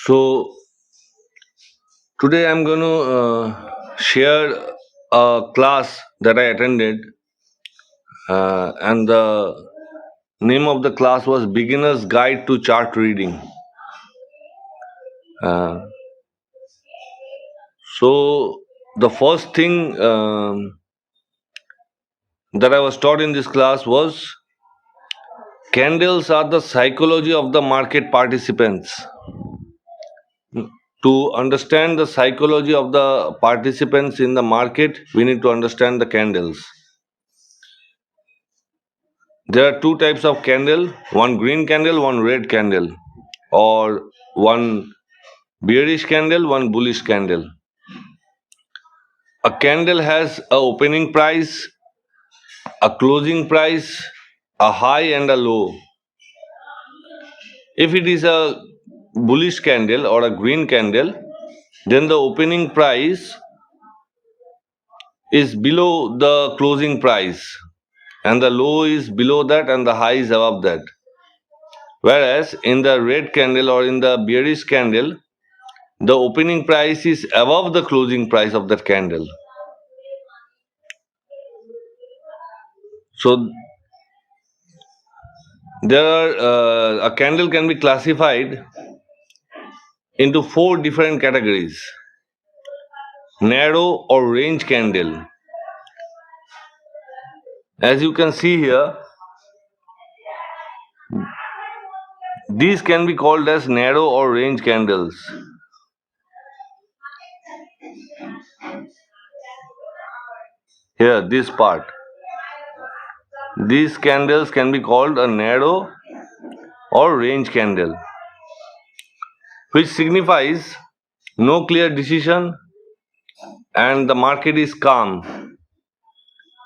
So today I'm going to share a class that I attended, and the name of the class was Beginner's Guide to Chart Reading. Uh, so the first thing that I was taught in this class was candles are the psychology of the market participants. To understand the psychology of the participants in the market, we need to understand the candles. There are two types of candle, one green candle, one red candle, or one bearish candle, one bullish candle. A candle has a opening price, a closing price, a high and a low. If it is a bullish candle or a green candle, then the opening price is below the closing price, and the low is below that and the high is above that. Whereas in the red candle or in the bearish candle, the opening price is above the closing price of that candle. So there are a candle can be classified into four different categories. Narrow or range candle. As you can see here, these can be called as narrow or range candles. Here, this part. These candles can be called a narrow or range candle, which signifies no clear decision and the market is calm.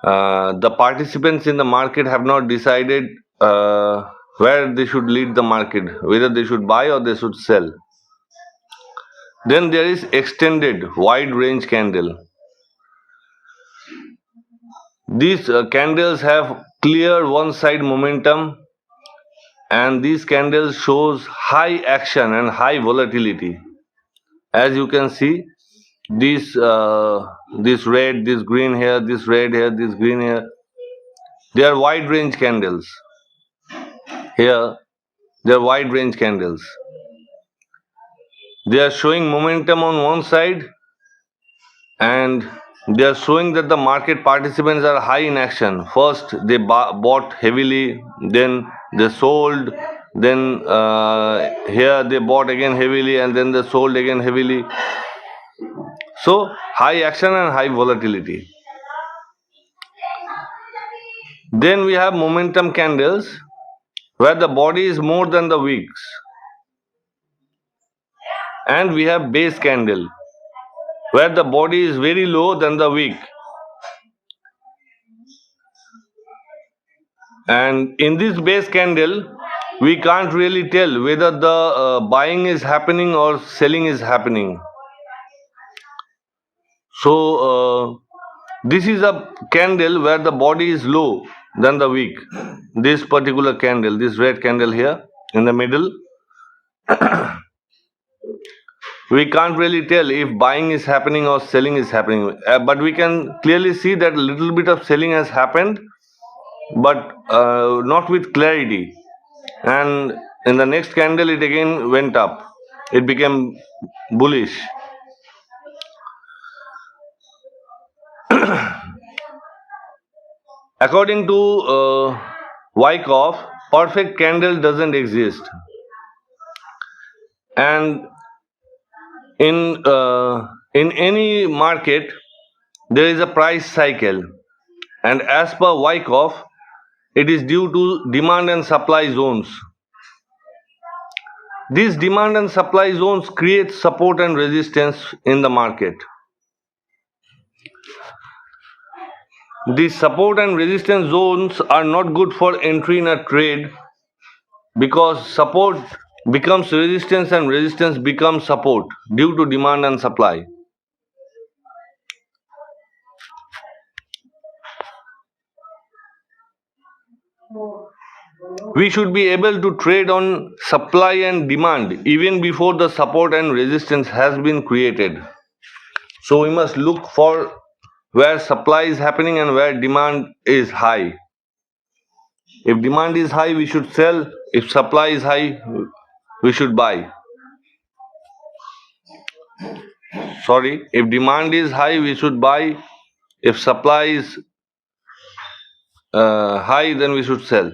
The participants in the market have not decided where they should lead the market, whether they should buy or they should sell. Then there is extended wide range candle. These candles have clear one side momentum, and these candles shows high action and high volatility. As you can see, this red, this green here, this red here, this green here, they are wide range candles. Here they are wide range candles. They are showing momentum on one side, and they are showing that the market participants are high in action. First they bought heavily, then they sold, then here they bought again heavily, and then they sold again heavily. So high action and high volatility. Then we have momentum candles, where the body is more than the wicks. And we have base candle, where the body is very low than the wick. And in this base candle, we can't really tell whether the buying is happening or selling is happening. So this is a candle where the body is low than the wick. This particular candle, this red candle here in the middle, we can't really tell if buying is happening or selling is happening, but we can clearly see that a little bit of selling has happened, but not with clarity. And in the next candle it again went up, it became bullish. According to Wyckoff, perfect candle doesn't exist, and in any market there is a price cycle, and as per Wyckoff, it is due to demand and supply zones. These demand and supply zones create support and resistance in the market. These support and resistance zones are not good for entry in a trade, because support becomes resistance and resistance becomes support due to demand and supply. We should be able to trade on supply and demand even before the support and resistance has been created. So we must look for where supply is happening and where demand is high. If demand is high, we should sell. If supply is high, we should buy. Sorry, if demand is high, we should buy. If supply is high, then we should sell.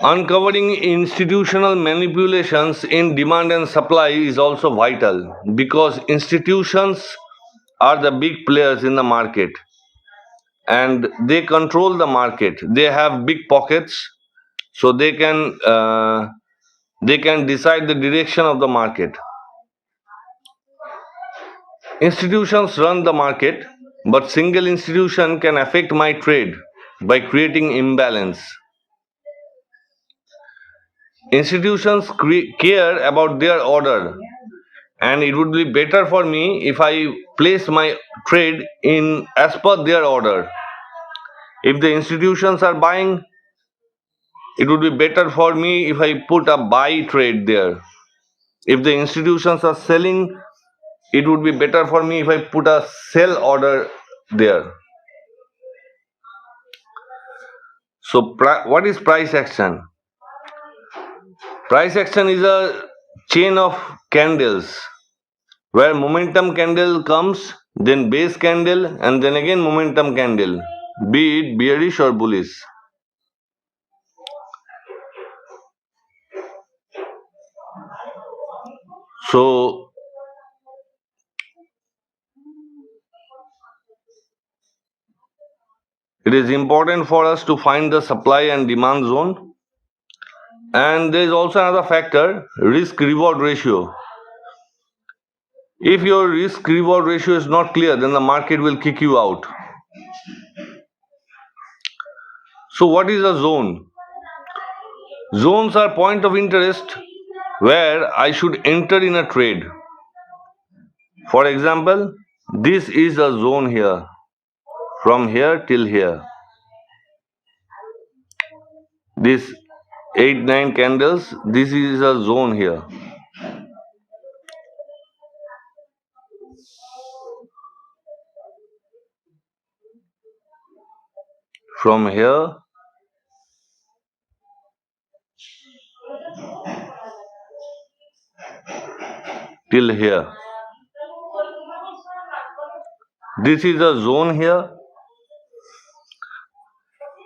Uncovering institutional manipulations in demand and supply is also vital because institutions are the big players in the market and they control the market. They have big pockets, so they can decide the direction of the market. Institutions run the market, but single institution can affect my trade by creating imbalance. Institutions care about their order, and it would be better for me if I place my trade in as per their order. If the institutions are buying, it would be better for me if I put a buy trade there. If the institutions are selling, it would be better for me if I put a sell order there. So, what is price action? Price action is a chain of candles where momentum candle comes, then base candle, and then again momentum candle, be it bearish or bullish. So, it is important for us to find the supply and demand zone. And there is also another factor, risk reward ratio. If your risk reward ratio is not clear, then the market will kick you out. So, what is a zone? Zones are point of interest where I should enter in a trade. For example, this is a zone here, from here till here. This 8-9 candles, this is a zone here. From here till here. This is a zone here,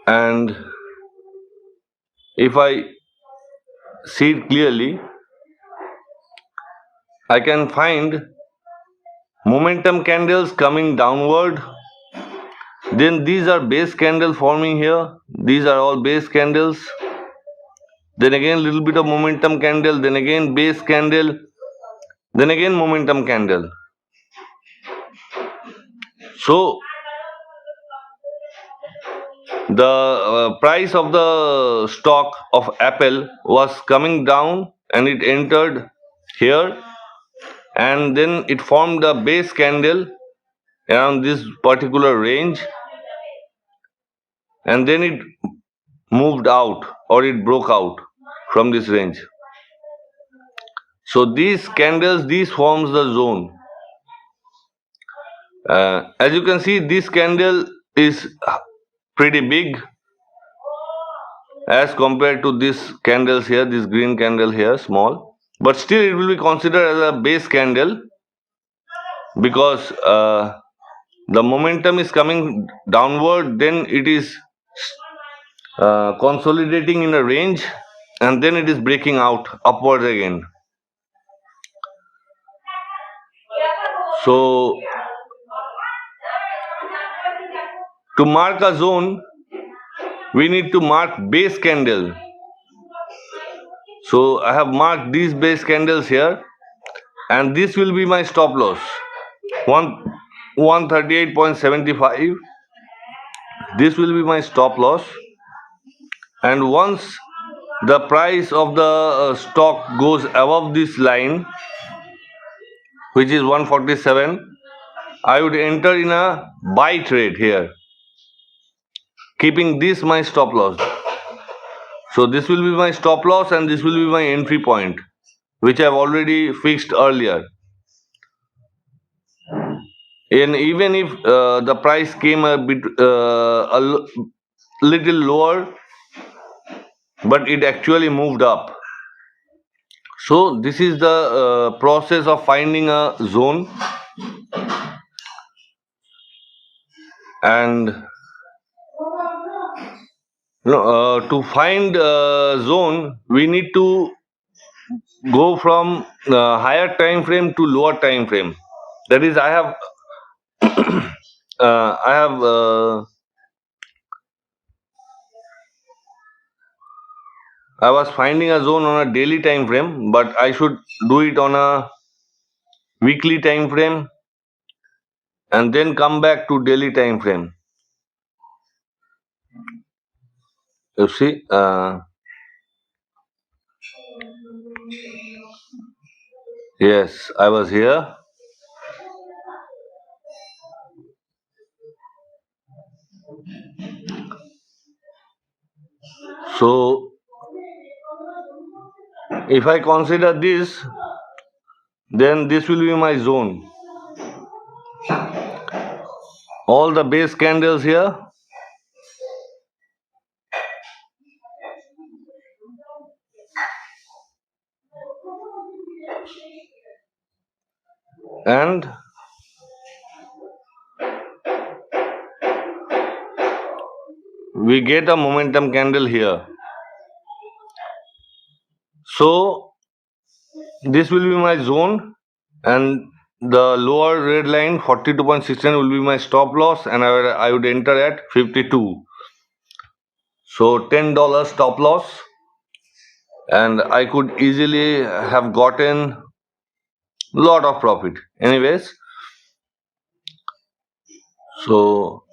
and if I see it clearly, I can find momentum candles coming downward. Then these are base candle forming here. These are all base candles. Then again little bit of momentum candle. Then again base candle. Then again momentum candle. So the price of the stock of Apple was coming down and it entered here, and then it formed a base candle around this particular range, and then it moved out or it broke out from this range. So these candles, these forms the zone. As you can see, this candle is pretty big as compared to this candles here, this green candle here, small, but still it will be considered as a base candle because the momentum is coming downward, then it is consolidating in a range, and then it is breaking out upwards again. So to mark a zone, we need to mark base candle. So I have marked these base candles here, and this will be my stop loss. 138.75. This will be my stop loss, and once the price of the stock goes above this line, which is 147, I would enter in a buy trade here. keeping this my stop loss. So this will be my stop loss and this will be my entry point, which I have already fixed earlier. And even if the price came a bit little lower, but it actually moved up. So this is the process of finding a zone, and to find a zone we need to go from higher time frame to lower time frame. That is, I have I was finding a zone on a daily time frame, but I should do it on a weekly time frame and then come back to daily time frame. You see, yes, I was here. So if I consider this, then this will be my zone. All the base candles here, and we get a momentum candle here. So this will be my zone, and the lower red line 42.69 will be my stop loss, and I would enter at 52. So $10 stop loss, and I could easily have gotten lot of profit. Anyways, so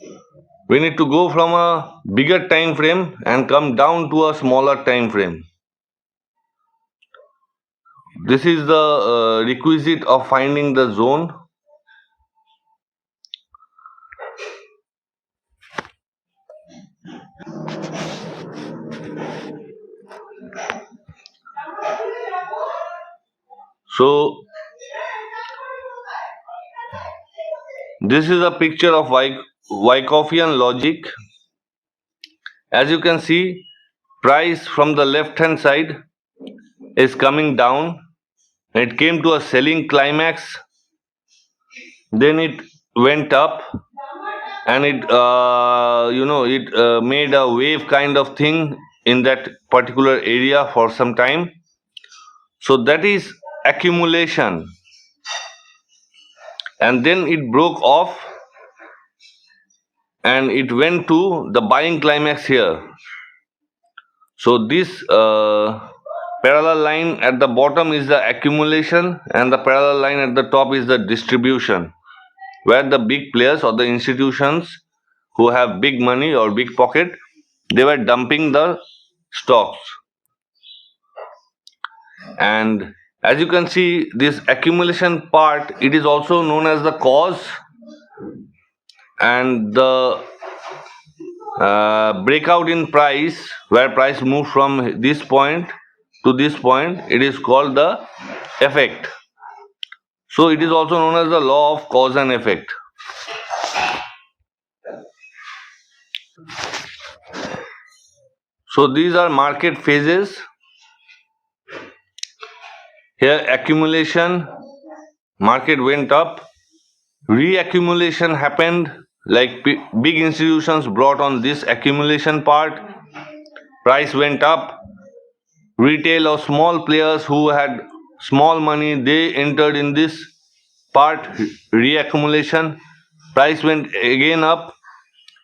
we need to go from a bigger time frame and come down to a smaller time frame. This is the requisite of finding the zone. So this is a picture of Wyckofian logic. As you can see, price from the left hand side is coming down. It came to a selling climax, then it went up, and it made a wave kind of thing in that particular area for some time. So that is accumulation, and then it broke off and it went to the buying climax here. So this parallel line at the bottom is the accumulation, and the parallel line at the top is the distribution, where the big players or the institutions who have big money or big pocket, they were dumping the stocks. And as you can see, this accumulation part, it is also known as the cause, and the breakout in price, where price moved from this point to this point, it is called the effect. So it is also known as the law of cause and effect. So these are market phases. Here accumulation, market went up, reaccumulation happened, like big institutions brought on this accumulation part, price went up, retail or small players who had small money, they entered in this part, reaccumulation, price went again up,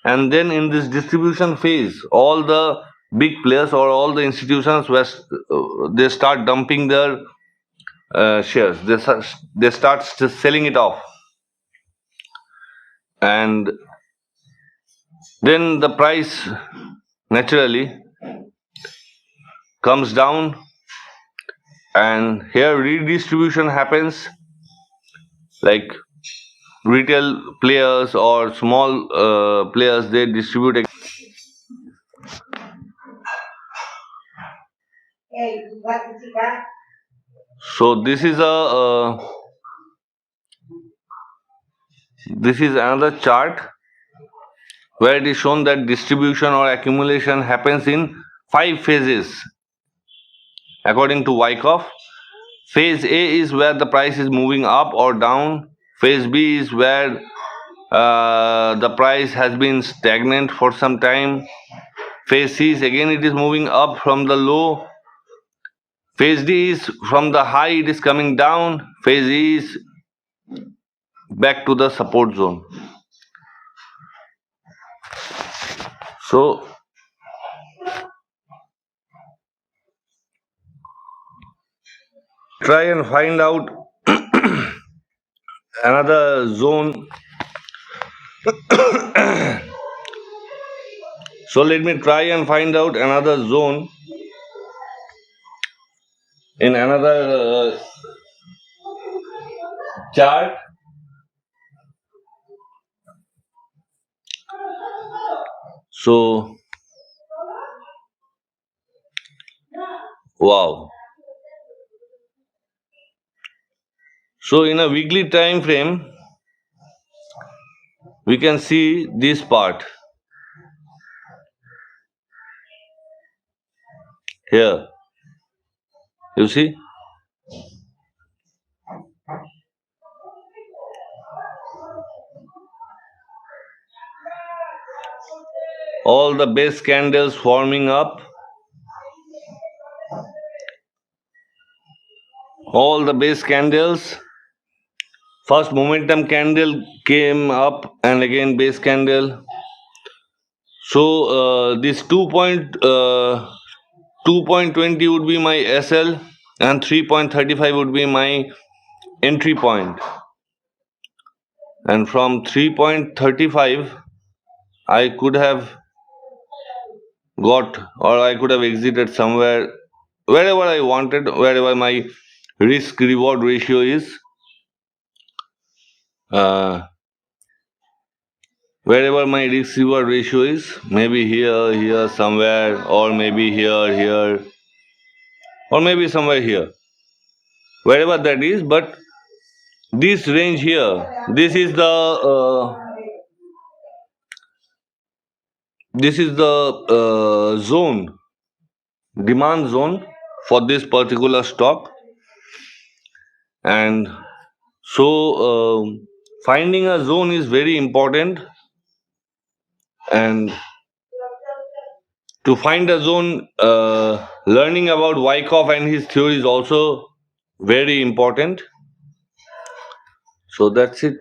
and then in this distribution phase, all the big players or all the institutions they start dumping their shares, they start selling it off, and then the price naturally comes down, and here redistribution happens, like retail players or small players, they distribute So this is another chart where it is shown that distribution or accumulation happens in 5 phases according to Wyckoff. Phase A is where the price is moving up or down. Phase B is where the price has been stagnant for some time. Phase C is again it is moving up from the low. Phase D is from the high it is coming down. Phase E is back to the support zone. So try and find out another zone. So let me try and find out another zone in another chart. So wow. So in a weekly time frame, we can see this part here. You see? All the base candles forming up. All the base candles. First momentum candle came up and again base candle. So this 2.20 would be my SL and 3.35 would be my entry point. And from 3.35 I could have got or I could have exited somewhere wherever I wanted, wherever my risk reward ratio is. Wherever my risk reward ratio is, maybe here, somewhere, or maybe here, or maybe somewhere here, wherever that is. But this range here, this is the zone, demand zone for this particular stock, and so finding a zone is very important. And to find a zone, learning about Wyckoff and his theory is also very important. So that's it.